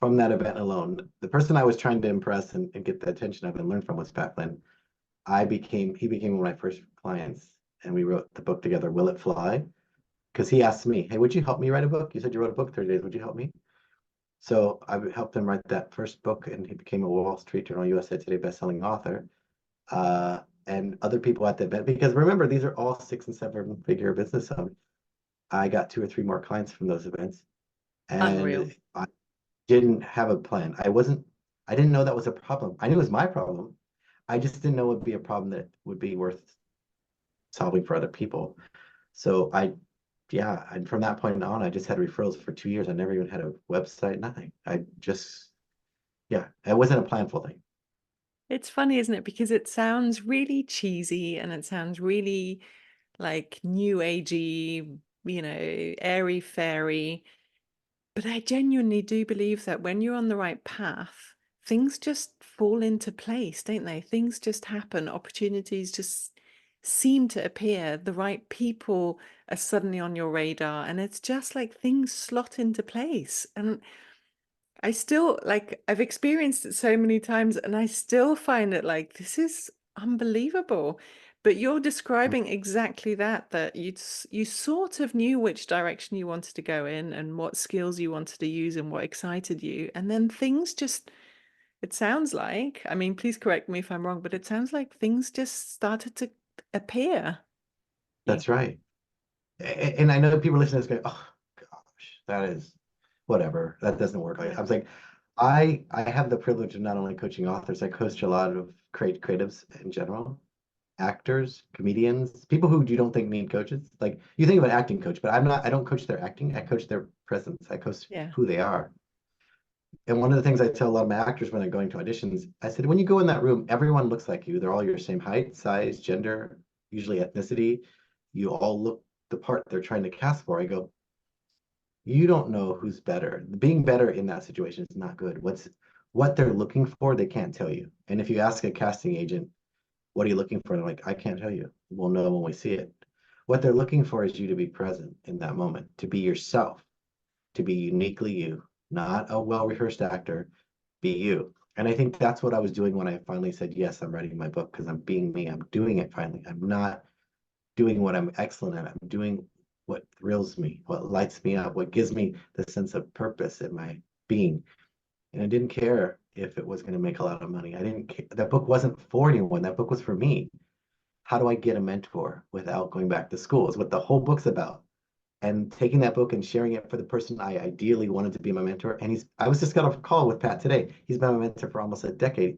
From that event alone, the person I was trying to impress and get the attention of and learn from was Pat Flynn. He became one of my first clients, and we wrote the book together, Will It Fly? Because he asked me, hey, would you help me write a book? You said you wrote a book 30 days. Would you help me? So I helped him write that first book, and he became a Wall Street Journal USA Today bestselling author. And other people at the event, because remember, these are all 6 and 7 figure business owners. I got 2 or 3 more clients from those events, Unreal. and I didn't have a plan. I didn't know that was a problem. I knew it was my problem. I just didn't know it would be a problem that would be worth solving for other people. So yeah, and from that point on, I just had referrals for 2 years. I never even had a website, nothing. Yeah, it wasn't a planful thing. It's funny, isn't it? Because it sounds really cheesy and it sounds really like new agey, airy fairy. But I genuinely do believe that when you're on the right path, things just fall into place, don't they? Things just happen. Opportunities just seem to appear. The right people are suddenly on your radar, and it's just like things slot into place. And I still like, I've experienced it so many times, and I still find it like, this is unbelievable. But you're describing exactly that you sort of knew which direction you wanted to go in and what skills you wanted to use and what excited you. And then things just, it sounds like, I mean, please correct me if I'm wrong, but it sounds like things just started to appear. Yeah. That's right. And I know people listening to this go, oh gosh, that is whatever. That doesn't work. I was like, I have the privilege of not only coaching authors, I coach a lot of creatives in general, actors, comedians, people who you don't think need coaches. Like you think of an acting coach, but I don't coach their acting. I coach their presence. I coach Yeah. who they are. And one of the things I tell a lot of my actors when they're going to auditions, I said, when you go in that room, everyone looks like you. They're all your same height, size, gender, usually ethnicity. You all look the part they're trying to cast for. I go, you don't know who's better. Being better in that situation is not good. What they're looking for, they can't tell you. And if you ask a casting agent, what are you looking for? They're like, I can't tell you. We'll know when we see it. What they're looking for is you to be present in that moment, to be yourself, to be uniquely you, not a well-rehearsed actor, be you. And I think that's what I was doing when I finally said, yes, I'm writing my book because I'm being me. I'm doing it finally. I'm not doing what I'm excellent at. I'm doing what thrills me, what lights me up, what gives me the sense of purpose in my being. And I didn't care if it was going to make a lot of money. I didn't care. That book wasn't for anyone. That book was for me. How do I get a mentor without going back to school? Is what the whole book's about. And taking that book and sharing it for the person I ideally wanted to be my mentor. And I was just got off a call with Pat today. He's been my mentor for almost a decade.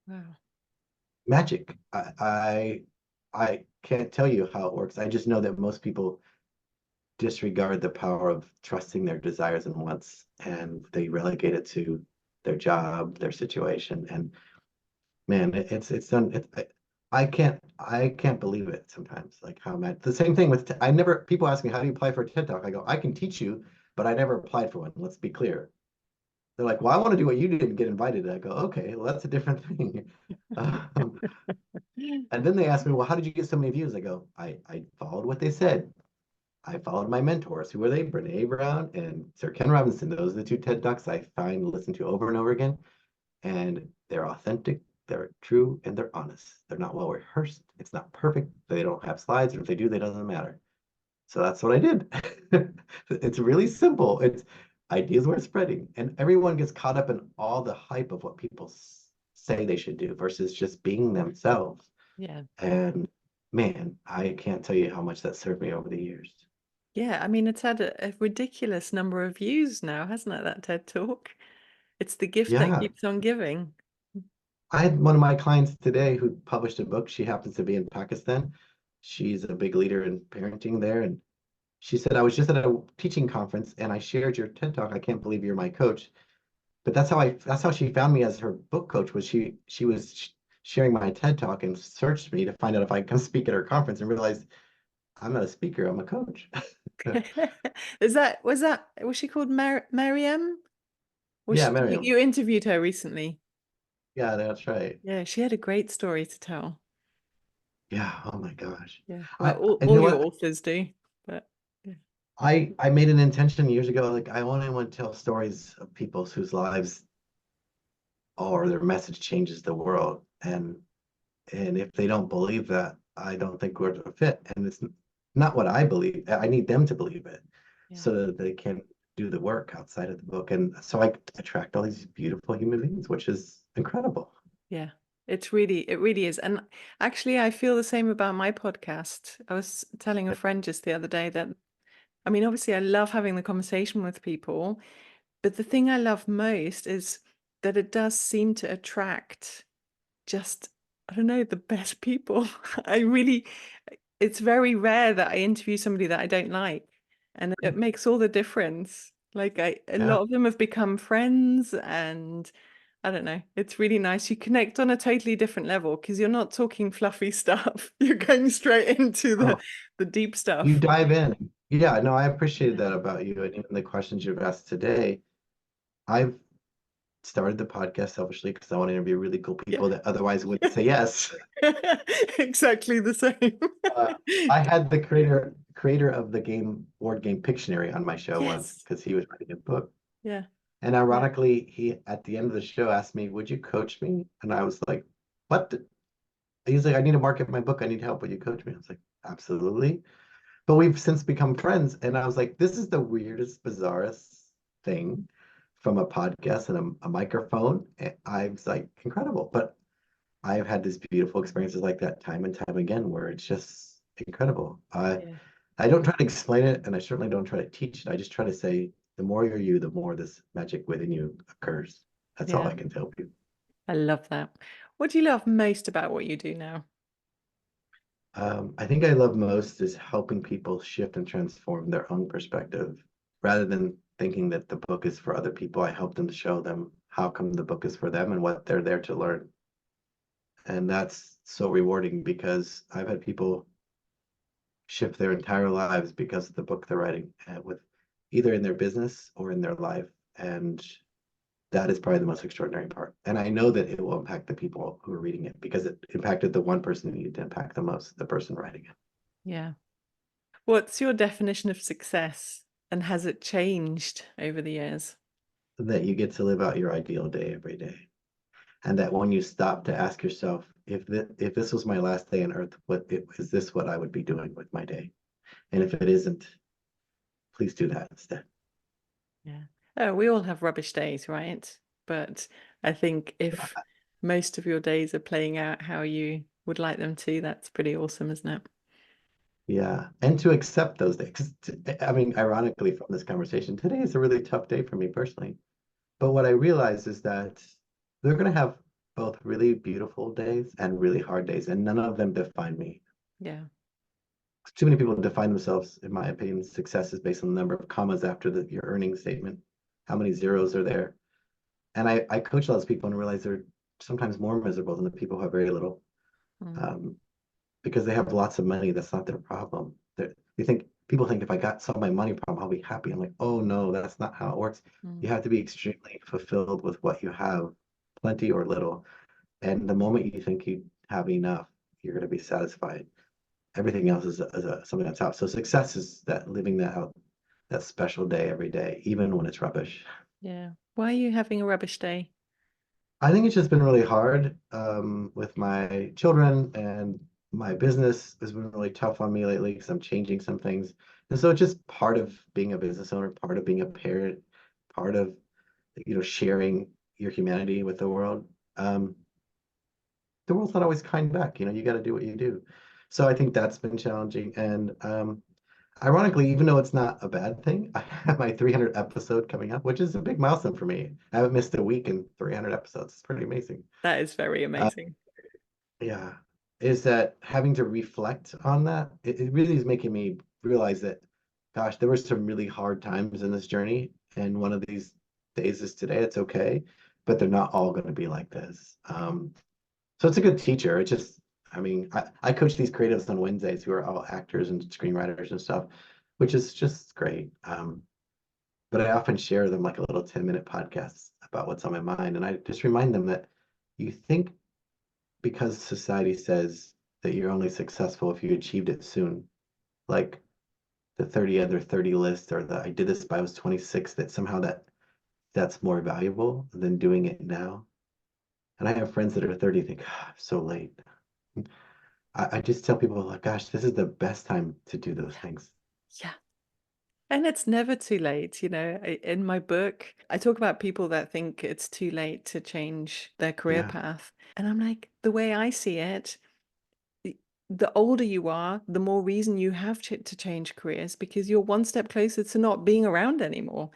Wow. Magic. I can't tell you how it works. I just know that most people disregard the power of trusting their desires and wants, and they relegate it to their job, their situation. And man, it's done. I can't believe it sometimes. Like how mad. The same thing with I never. People ask me how do you apply for a TED Talk. I go, I can teach you, but I never applied for one. Let's be clear. They're like, well, I want to do what you did and get invited. I go, okay, well, that's a different thing. Um, and then they ask me, well, how did you get so many views? I go, I followed what they said. I followed my mentors. Who are they? Brene Brown and Sir Ken Robinson. Those are the two TED Talks I find and listen to over and over again. And they're authentic, they're true, and they're honest. They're not well rehearsed. It's not perfect. They don't have slides, or if they do, they doesn't matter. So that's what I did. It's really simple. It's ideas worth spreading. And everyone gets caught up in all the hype of what people say they should do versus just being themselves. Yeah. And man, I can't tell you how much that served me over the years. Yeah. I mean, it's had a ridiculous number of views now, hasn't it, that TED Talk? It's the gift that Yeah. keeps on giving. I had one of my clients today who published a book. She happens to be in Pakistan. She's a big leader in parenting there. And she said, I was just at a teaching conference and I shared your TED Talk. I can't believe you're my coach. But that's how she found me as her book coach was she was sharing my TED Talk and searched me to find out if I could come speak at her conference and realized I'm not a speaker, I'm a coach. Was she called Mariam? Yeah, You, Miriam. you interviewed her recently? Yeah, that's right. Yeah, she had a great story to tell. Yeah, oh my gosh. Yeah. Well, I you all know your what? authors do, but yeah. I made an intention years ago, like I only want to tell stories of people whose lives or their message changes the world. And if they don't believe that, I don't think we're a fit. And it's not what I believe. I need them to believe it Yeah. so that they can do the work outside of the book. And so I attract all these beautiful human beings, which is incredible. Yeah. It really is. And actually, I feel the same about my podcast. I was telling a friend just the other day that, I mean, obviously, I love having the conversation with people, but the thing I love most is that it does seem to attract just, I don't know, the best people. I really, it's very rare that I interview somebody that I don't like, and it makes all the difference. Like a Yeah. lot of them have become friends, and I don't know, it's really nice. You connect on a totally different level because you're not talking fluffy stuff. You're going straight into Oh, the deep you stuff. dive in. Yeah, no, I appreciated Yeah. that about you. And even the questions you've asked today. I've started the podcast selfishly because I want to interview really cool Yeah. people that otherwise wouldn't say yes. Exactly the same. Uh, I had the creator of the game board game Pictionary on my show once Yes. because he was writing a book. Yeah. And Yeah. ironically, he at the end of the show asked me, "Would you coach me?" And I was like, "What?" He's like, "I need to market my book. I need help. Would you coach me?" I was like, "Absolutely." But we've since become friends, and I was like, "This is the weirdest, bizarrest thing from a podcast and a microphone." And I was like, "Incredible!" But I've had these beautiful experiences like that time and time again, where it's just incredible. Yeah. I don't try to explain it, and I certainly don't try to teach it. I just try to say, the more you're you, the more this magic within you occurs. That's all Yeah. I can tell people. I love that. What do you love most about what you do now? I think I love most is helping people shift and transform their own perspective. Rather than thinking that the book is for other people, I help them to show them how come the book is for them and what they're there to learn. And that's so rewarding because I've had people shift their entire lives because of the book they're writing with either in their business or in their life. And that is probably the most extraordinary part. And I know that it will impact the people who are reading it because it impacted the one person who needed to impact the most, the person writing it. Yeah. What's your definition of success, and has it changed over the years? That you get to live out your ideal day every day. And that when you stop to ask yourself, if this was my last day on earth, is this what I would be doing with my day? And if it isn't, please do that instead. Yeah. Oh, we all have rubbish days, right? But I think if most of your days are playing out how you would like them to, that's pretty awesome, isn't it? Yeah. And to accept those days. 'Cause I mean, ironically, from this conversation, today is a really tough day for me personally. But what I realize is that they're going to have both really beautiful days and really hard days, and none of them define me. Yeah. Too many people define themselves, in my opinion, success is based on the number of commas after your earning statement, how many zeros are there. And I coach those people and realize they're sometimes more miserable than the people who have very little, Mm, um, because they have lots of money. That's not their problem. People think if I got solved my money problem, I'll be happy. I'm like, oh no, that's not how it works. You mm. have to be extremely fulfilled with what you have, plenty or little. And the moment you think you have enough, you're going to be satisfied. Everything else is something on top. So success is that living that out, that special day every day, even when it's rubbish. Yeah. Why are you having a rubbish day? I think it's just been really hard with my children, and my business has been really tough on me lately because I'm changing some things. And so it's just part of being a business owner, part of being a parent, part of sharing your humanity with the world. Um, the world's not always kind back. You got to do what you do. So I think that's been challenging. And ironically, even though it's not a bad thing, I have my 300 episode coming up, which is a big milestone for me. I haven't missed a week in 300 episodes. It's pretty amazing. That is very Uh, amazing. yeah, is that having to reflect on that? It really is making me realize that, gosh, there were some really hard times in this journey, and one of these days is today. It's okay, but they're not all going to be like this. So it's a good teacher. It's just, I mean, I coach these creatives on Wednesdays who are all actors and screenwriters and stuff, which is just great. But I often share them like a little 10-minute podcast about what's on my mind. And I just remind them that you think because society says that you're only successful if you achieved it soon, like the 30 under 30 list or the I did this by I was 26, that somehow that's more valuable than doing it now. And I have friends that are 30 think, "Ah, I'm so late." I just tell people like, gosh, this is the best time to do those Yeah. things. Yeah. And it's never too late, In my book, I talk about people that think it's too late to change their career Yeah. path. And I'm like, the way I see it, the the older you are, the more reason you have to change careers because you're one step closer to not being around anymore.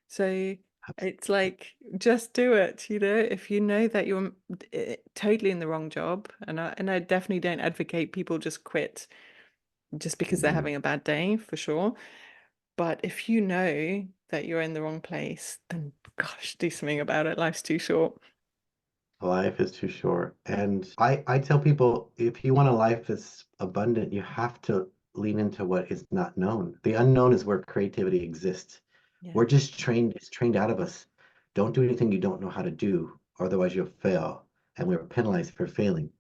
So it's like, just do it, if you know that you're totally in the wrong job. And I definitely don't advocate people just quit just because they're Mhm. having a bad day, for sure. But if you know that you're in the wrong place, then gosh, do something about it. Life's too short. Life is too short. And I tell people if you want a life that's abundant, you have to lean into what is not known. The unknown is where creativity exists. Yeah, We're just trained, it's trained out of us. Don't do anything you don't know how to do, otherwise you'll fail. And we're penalized for failing.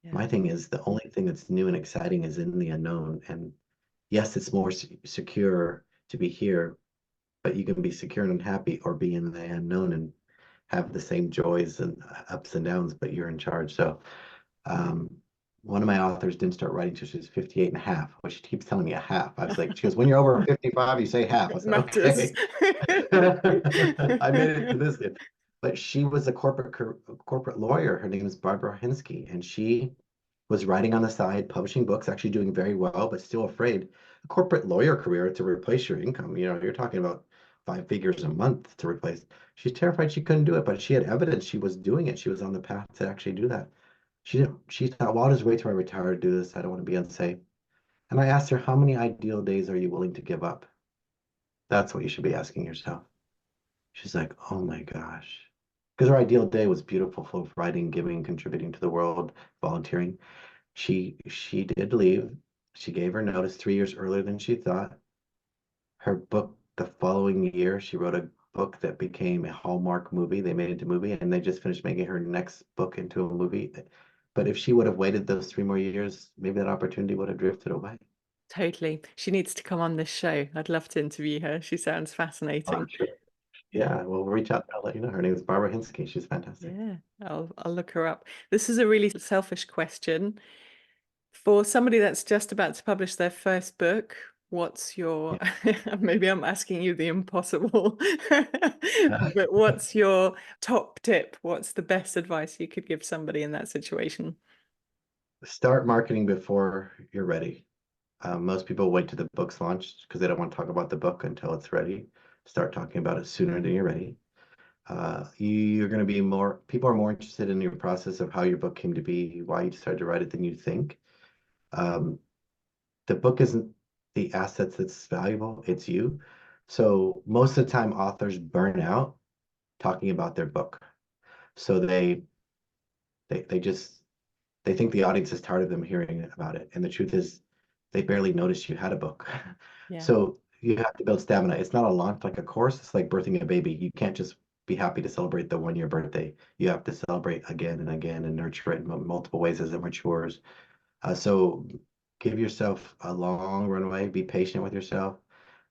yeah, My thing is the only thing that's new and exciting is in the unknown. And yes, it's more secure to be here, but you can be secure and happy or be in the unknown and have the same joys and ups and downs, but you're in charge. So um, one of my authors didn't start writing till she was 58 and a half, which she keeps telling me a half. I was like, she goes, when you're over 55, you say half. I it said, matters. okay. I made it to this. But she was a corporate lawyer. Her name is Barbara Hinsky, and she was writing on the side, publishing books, actually doing very well, but still afraid. A corporate lawyer career to replace your income, you're talking about 5 figures a month to replace. She's terrified she couldn't do it, but she had evidence she was doing it. She was on the path to actually do that. She thought, well, I'll just wait till I retire to do this. I don't want to be unsafe. And I asked her, how many ideal days are you willing to give up? That's what you should be asking yourself. She's like, oh my gosh. Because her ideal day was beautiful, full of writing, giving, contributing to the world, volunteering. She did leave. She gave her notice 3 years earlier than she thought. Her book the following year, she wrote a book that became a Hallmark movie. They made it into a movie, and they just finished making her next book into a movie. But if she would have waited those 3 more years, maybe that opportunity would have drifted away. Totally. She needs to come on this show. I'd love to interview her. She sounds Oh, I'm fascinating. sure. Yeah, we'll reach out. I'll let you know. Her name is Barbara Hinsky. She's fantastic. Yeah, I'll look her up. This is a really selfish question. For somebody that's just about to publish their first book, what's your, Yeah. maybe I'm asking you the impossible, Uh, but what's your top tip? What's the best advice you could give somebody in that situation? Start marketing before you're ready. Most people wait till the book's launched because they don't want to talk about the book until it's ready. Start talking about it sooner than you're ready. You're going to be more, people are more interested in your process of how your book came to be, why you decided to write it than you think. Um, the book isn't the assets that's valuable, it's you. So most of the time, authors burn out talking about their book. So they just they think the audience is tired of them hearing about it. And the truth is, they barely noticed you had a book. Yeah, So you have to build stamina. It's not a launch like a course. It's like birthing a baby. You can't just be happy to celebrate the 1 year birthday. You have to celebrate again and again and nurture it in multiple ways as it matures. So give yourself a long runway, be patient with yourself,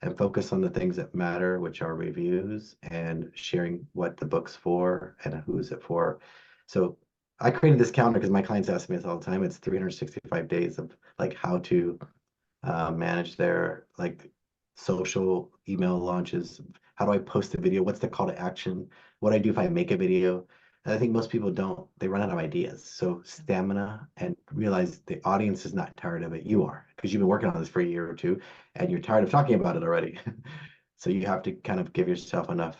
and focus on the things that matter, which are reviews and sharing what the book's for and who is it for. So I created this calendar because my clients ask me this all the time. It's 365 days of like how to manage their like social email launches. How do I post a video? What's the call to action? What do I do if I make a video? And I think most people don't, they run out of ideas. So stamina and realize the audience is not tired of it. You are, because you've been working on this for a year or two and you're tired of talking about it already. So you have to kind of give yourself enough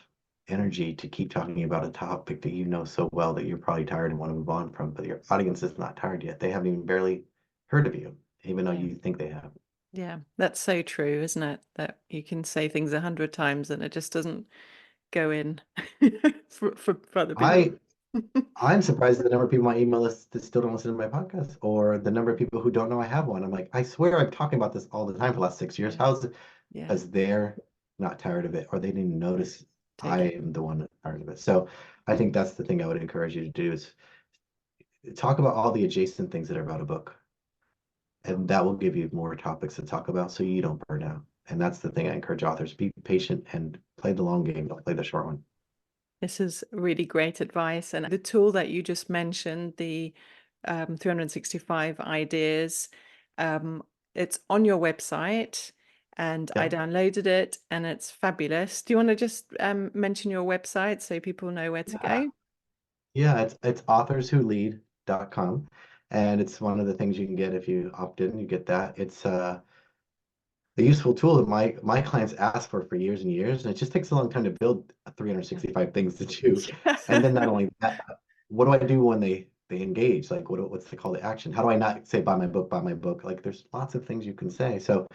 energy to keep talking about a topic that you know so well that you're probably tired and want to move on from, but your audience is not tired yet. They haven't even barely heard of you, even though yeah, you think they have. yeah. That's so true, isn't it? That you can say things 100 times and it just doesn't go in for other people. I I'm surprised at the number of people on my email list that still don't listen to my podcast, or the number of people who don't know I have one. I'm like, I swear I'm talking about this all the time for the last 6 years. Yeah, How's it? yeah, Because they're not tired of it, or they didn't yeah, notice I totally. am the one that's tired of it. So I think that's the thing I would encourage you to do is talk about all the adjacent things that are about a book, and that will give you more topics to talk about so you don't burn out. And that's the thing I encourage authors: be patient and play the long game, don't play the short one. This is really great advice. And the tool that you just mentioned, the 365 ideas, um, it's on your website and I Yeah. downloaded it and it's fabulous. Do you want to just mention your website so people know where to Yeah. go? Yeah, it's authorswhoload.com. And it's one of the things you can get if you opt in, you get that. It's a useful tool that my clients ask for years and years, and it just takes a long time to build 365 things to do. And then not only that, what do I do when they engage? Like what's the call to action? How do I not say buy my book, buy my book? Like there's lots of things you can say. So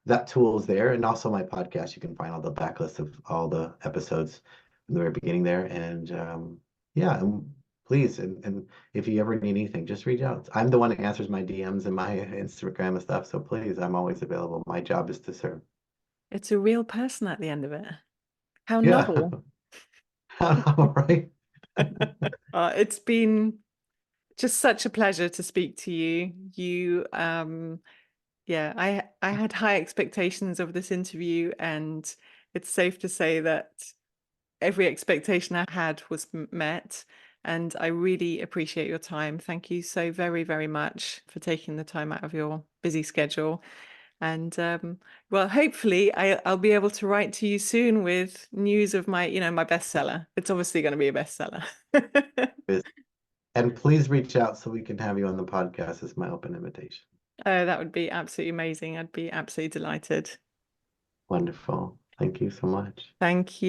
that tool is there, and also my podcast. You can find all the backlist of all the episodes in the very beginning there. And yeah, and please, and if you ever need anything, just reach out. I'm the one that answers my DMs and my Instagram and stuff. So please, I'm always available. My job is to serve. It's a real person at the end of it. How Yeah, novel. all right. It's been just such a pleasure to speak to you. Yeah, I had high expectations of this interview, and it's safe to say that every expectation I had was met. And I really appreciate your time. Thank you so very, very much for taking the time out of your busy schedule. And well, hopefully I'll be able to write to you soon with news of my, my bestseller. It's obviously going to be a bestseller. And please reach out so we can have you on the podcast. It's my open invitation. Oh, that would be absolutely amazing. I'd be absolutely delighted. Wonderful. Thank you so much. Thank you.